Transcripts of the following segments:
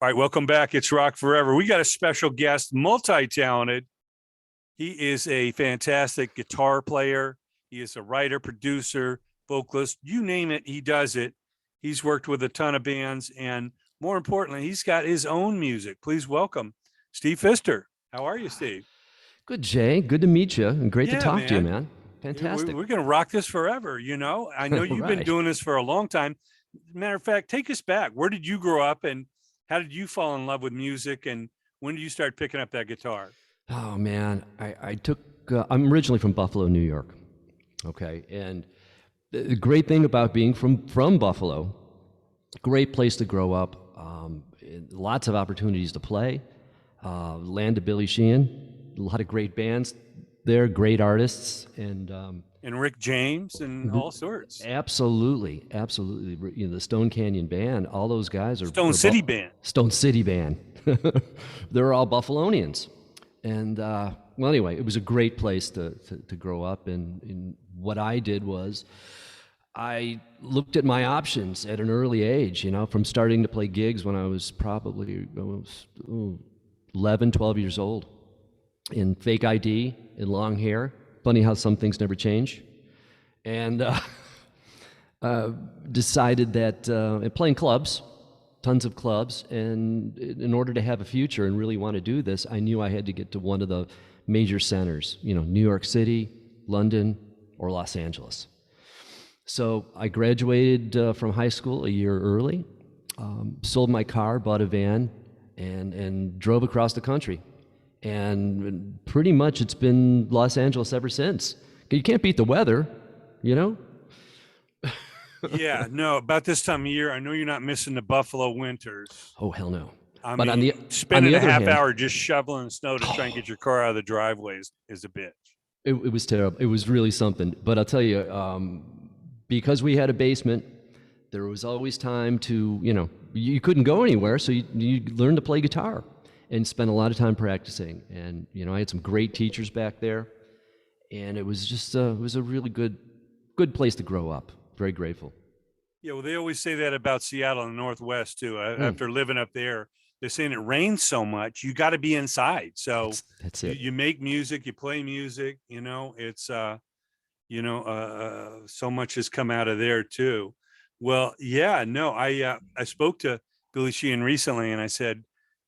All right, welcome back. It's Rock Forever. We got a special guest, multi-talented. He is a fantastic guitar player. He is a writer, producer, vocalist. You name it, he does it. He's worked with a ton of bands, and more importantly, he's got his own music. Please welcome Steve FISTER. How are you, Steve? Good, Jay. Good to meet you, and great to talk to you, man. Fantastic. We're going to rock this forever, you know. I know you've been doing this for a long time. Matter of fact, take us back. Where did you grow up, and how did you fall in love with music, and when did you start picking up that guitar? Oh, man. I'm originally from Buffalo, New York. Okay. And the great thing about being from Buffalo, great place to grow up, lots of opportunities to play, land of Billy Sheehan, a lot of great bands there, great artists, and Rick James and all sorts. Absolutely. You know, the Stone Canyon Band, all those guys are Stone City Band. Stone City Band. They're all Buffalonians. And well, anyway, it was a great place to grow up. And what I did was I looked at my options at an early age, you know, from starting to play gigs when I was probably 11, 12 years old, in fake ID and long hair. Funny how some things never change. And decided that playing clubs, tons of clubs, and in order to have a future and really want to do this, I knew I had to get to one of the major centers, you know, New York City, London, or Los Angeles. So I graduated from high school a year early, sold my car, bought a van, and drove across the country. And pretty much it's been Los Angeles ever since. You can't beat the weather, you know? Yeah, no, about this time of year, I know you're not missing the Buffalo winters. Oh, hell no. I but mean, spending a half hour just shoveling snow to try and get your car out of the driveway is a bitch. It was terrible. It was really something. But I'll tell you, because we had a basement, there was always time to, you know, you couldn't go anywhere, so you learned to play guitar and spent a lot of time practicing. And, you know, I had some great teachers back there, and it was just, it was a really good place to grow up. Very grateful. Yeah, well, they always say that about Seattle and the Northwest, too. After living up there, they're saying it rains so much, you got to be inside. So that's it. You make music, you play music, you know, it's, so much has come out of there, too. Well, yeah, no, I spoke to Billy Sheehan recently, and I said,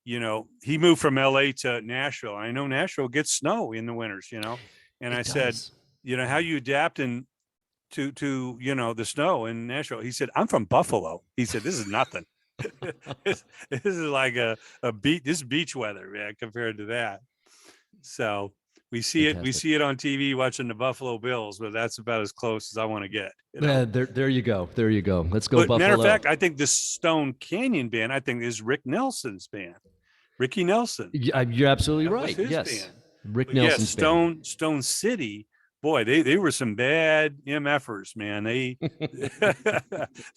you know, he moved from LA to Nashville. I know Nashville gets snow in the winters, you know, and I said, you know, how you adapting to you know, the snow in Nashville? He said, I'm from Buffalo. He said, this is nothing. this is like a beach. This is beach weather, man, compared to that. So we see it on TV watching the Buffalo Bills, but that's about as close as I want to get. You know? There you go. Let's go, Buffalo. Matter of fact, I think the Stone Canyon Band, I think, is Rick Nelson's band. Ricky Nelson. You're absolutely right. Yes, band. Rick Nelson's band. Stone City. Boy, they were some bad MFers, man. They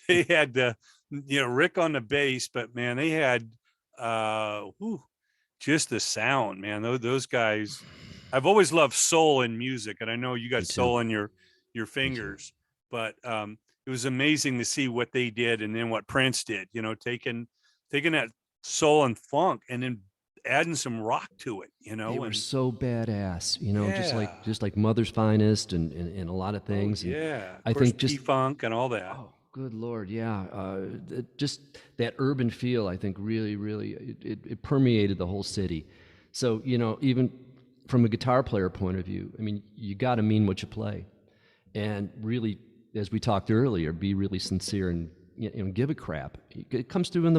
they had you know, Rick on the bass, but man, they had just the sound, man. Those guys. I've always loved soul in music, and I know you got soul in your fingers, but it was amazing to see what they did, and then what Prince did. You know, taking that soul and funk and then adding some rock to it, you know. They were so badass, you know, just like Mother's Finest and a lot of things. Oh, yeah, I think just P-Funk and all that. Oh, good Lord, yeah. Just that urban feel, I think, really, it permeated the whole city. So, you know, even from a guitar player point of view, I mean, you got to mean what you play, and really, as we talked earlier, be really sincere and, you know, give a crap. It comes through in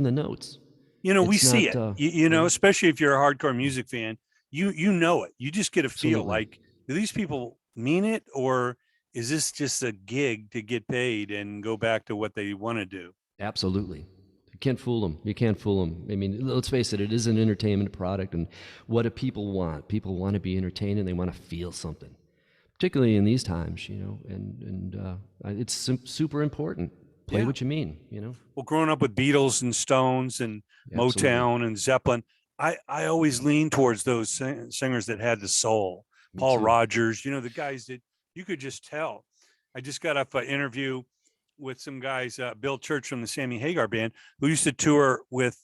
the notes. You know, we see it, you know, especially if you're a hardcore music fan, you know it. You just get a feel like, do these people mean it, or is this just a gig to get paid and go back to what they want to do? Absolutely. You can't fool them. I mean, let's face it, it is an entertainment product, and what do people want? People want to be entertained, and they want to feel something, particularly in these times, you know, and it's super important. Play what you mean, you know? Well, growing up with Beatles and Stones and Motown and Zeppelin, I always leaned towards those singers that had the soul. Paul Rogers, you know, the guys that you could just tell. I just got off an interview with some guys, Bill Church from the Sammy Hagar Band, who used to tour with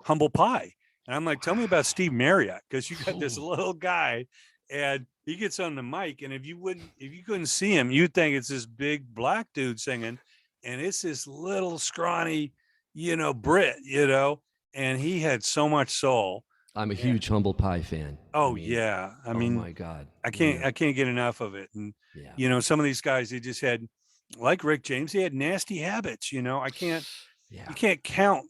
Humble Pie. And I'm like, tell me about Steve Marriott, because you got this little guy and he gets on the mic. And if you couldn't see him, you'd think it's this big black dude singing. And it's this little scrawny, Brit, and he had so much soul. I'm a huge Humble Pie fan. Oh, yeah. I mean, oh my God. I can't get enough of it. And, Yeah. some of these guys, they just had, like Rick James, they had nasty habits, you can't count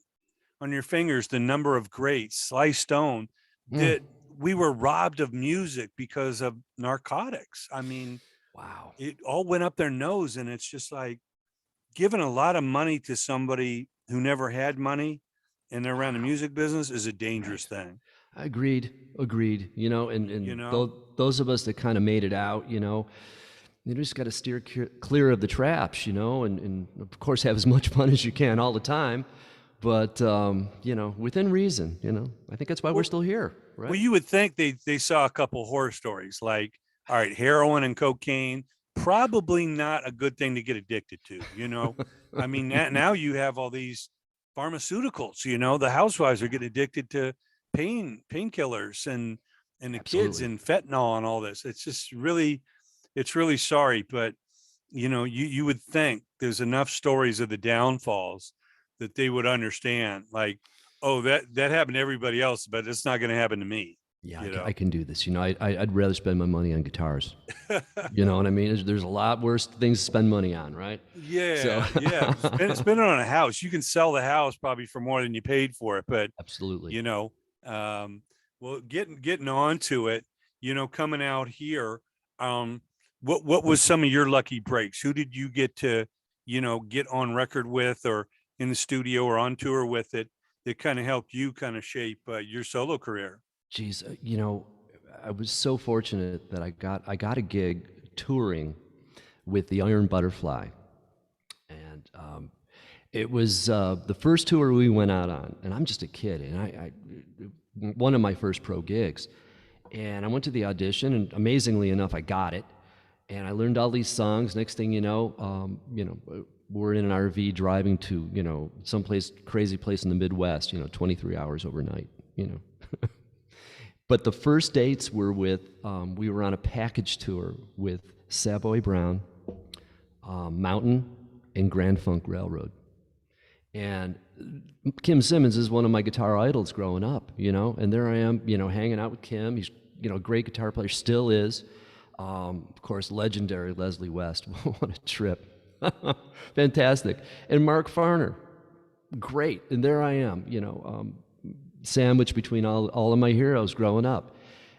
on your fingers the number of greats, Sly Stone, that we were robbed of music because of narcotics. I mean, wow, it all went up their nose, and it's just like giving a lot of money to somebody who never had money and they're around the music business is a dangerous thing. Agreed. And know? those of us that kind of made it out, you just got to steer clear of the traps, and of course have as much fun as you can all the time, but within reason. I think that's why we're still here, right? Well, you would think they saw a couple horror stories, like, all right, heroin and cocaine, probably not a good thing to get addicted to. I mean, now you have all these pharmaceuticals. The housewives are getting addicted to painkillers, and the kids and fentanyl and all this. It's just really, it's really sorry, but you would think there's enough stories of the downfalls that they would understand, like, oh, that happened to everybody else, but it's not going to happen to me. Yeah, I can do this. I'd rather spend my money on guitars. You know what I mean? There's a lot worse things to spend money on, right? Yeah, yeah. Spend it on a house. You can sell the house probably for more than you paid for it, but absolutely. Well, getting on to it, coming out here, what was some of your lucky breaks? Who did you get to, get on record with, or in the studio, or on tour with it, that kind of helped you kind of shape your solo career? Geez, I was so fortunate that I got a gig touring with the Iron Butterfly, and it was the first tour we went out on, and I'm just a kid, and I one of my first pro gigs, and I went to the audition, and amazingly enough, I got it, and I learned all these songs. Next thing you know, we're in an RV driving to someplace crazy place in the Midwest, 23 hours overnight, But the first dates were with, we were on a package tour with Savoy Brown, Mountain, and Grand Funk Railroad. And Kim Simmons is one of my guitar idols growing up, and there I am, hanging out with Kim. He's, a great guitar player, still is. Of course, legendary Leslie West. What a trip. Fantastic. And Mark Farner, great. And there I am, sandwiched between all of my heroes growing up.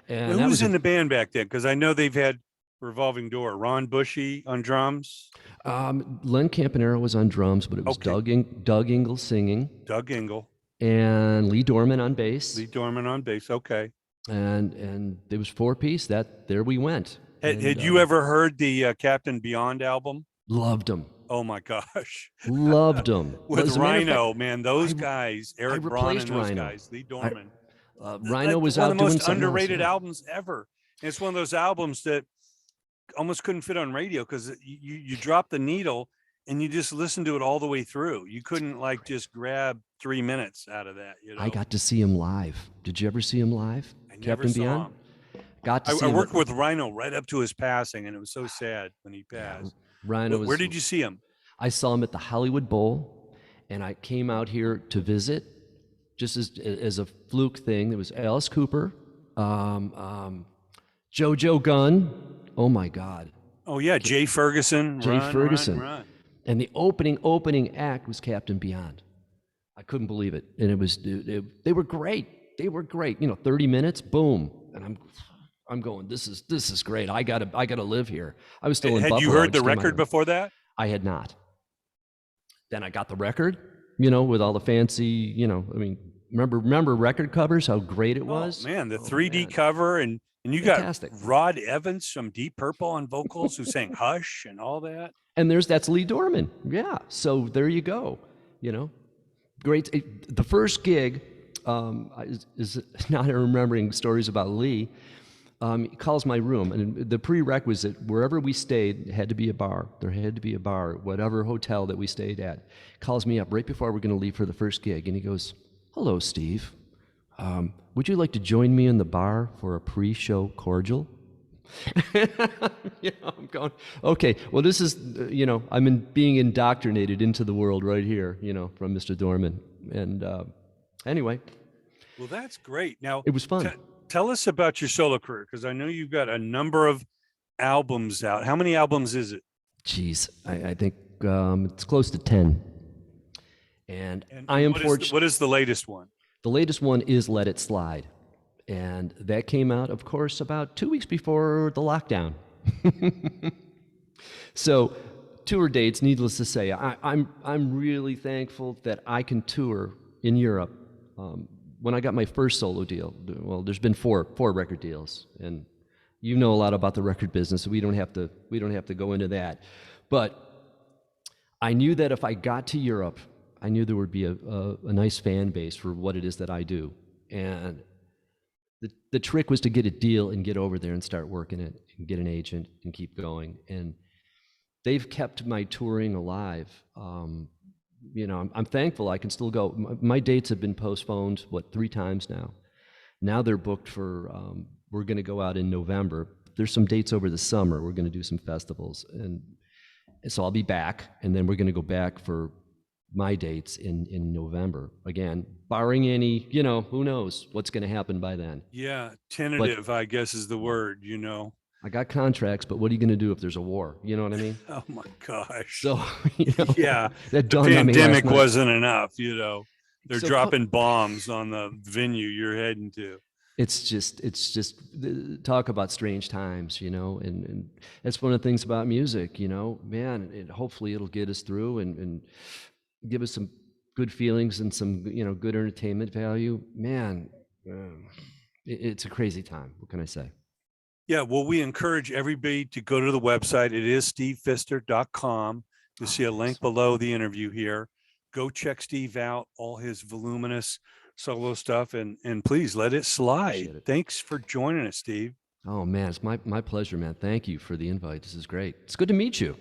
And who was in the band back then? Because I know they've had revolving door. Ron Bushy on drums. Len Campanaro was on drums, but it was Doug Ingle singing. Doug Ingle. And Lee Dorman on bass. Lee Dorman on bass. Okay. And it was 4-piece. There we went. Had you ever heard the Captain Beyond album? Loved them. Oh my gosh. Loved them. With Rhino, man, those guys, Eric Braun and those guys, Lee Dorman. Rhino was one out of the doing most underrated else, albums ever. And it's one of those albums that almost couldn't fit on radio, because you drop the needle and you just listen to it all the way through. You couldn't just grab 3 minutes out of that. I got to see him live. Did you ever see him live? I never saw him. Got to see I him. worked with Rhino right up to his passing, and it was so sad when he passed. Rhino Where did you see him? I saw him at the Hollywood Bowl, and I came out here to visit, just as a fluke thing. There was Alice Cooper, JoJo Gunn. Oh my God. Oh yeah, Jay Ferguson. Run. And the opening act was Captain Beyond. I couldn't believe it, and they were great. They were great. 30 minutes, boom, and I'm going. This is great. I gotta live here. I was still in Buffalo. Had you heard the record before that? I had not. Then I got the record, with all the fancy, remember record covers, how great it was? Oh, man, the 3D cover, and you Fantastic. Got Rod Evans from Deep Purple on vocals who sang Hush and all that. And that's Lee Dorman. Yeah. So there you go. Great. The first gig is now I'm remembering stories about Lee. He calls my room, and the prerequisite, wherever we stayed, had to be a bar. There had to be a bar, whatever hotel that we stayed at. Calls me up right before we're going to leave for the first gig, and he goes, Hello, Steve. Would you like to join me in the bar for a pre-show cordial? I'm going, okay, well, this is, being indoctrinated into the world right here, from Mr. Dorman. And anyway, Well, that's great. Now, it was fun. tell us about your solo career, because I know you've got a number of albums out. How many albums is it? Geez, I think it's close to 10. And I am fortunate. What is the latest one? The latest one is Let It Slide. And that came out, of course, about 2 weeks before the lockdown. So, tour dates, needless to say, I'm really thankful that I can tour in Europe. When I got my first solo deal, well, there's been four record deals, and you know a lot about the record business, so we don't have to go into that. But I knew that if I got to Europe, I knew there would be a nice fan base for what it is that I do. And the trick was to get a deal and get over there and start working it and get an agent and keep going. And they've kept my touring alive. I'm thankful I can still go. My dates have been postponed, 3 times now. Now they're booked for, we're going to go out in November. There's some dates over the summer. We're going to do some festivals. And so I'll be back, and then we're going to go back for my dates in November. Again, barring any, who knows what's going to happen by then. Yeah, tentative, I guess is the word, I got contracts, but what are you going to do if there's a war? You know what I mean? Oh my gosh. So, yeah, that the dawned on me last pandemic night. wasn't enough, They're So dropping bombs on the venue you're heading to. It's just talk about strange times, and that's one of the things about music, man, hopefully it'll get us through and give us some good feelings and some, good entertainment value. Man, it's a crazy time. What can I say? Yeah, well, we encourage everybody to go to the website. It is stevefister.com. You'll see a link below the interview here. Go check Steve out, all his voluminous solo stuff, and please let it slide. Appreciate it. Thanks for joining us, Steve. Oh, man, it's my pleasure, man. Thank you for the invite. This is great. It's good to meet you.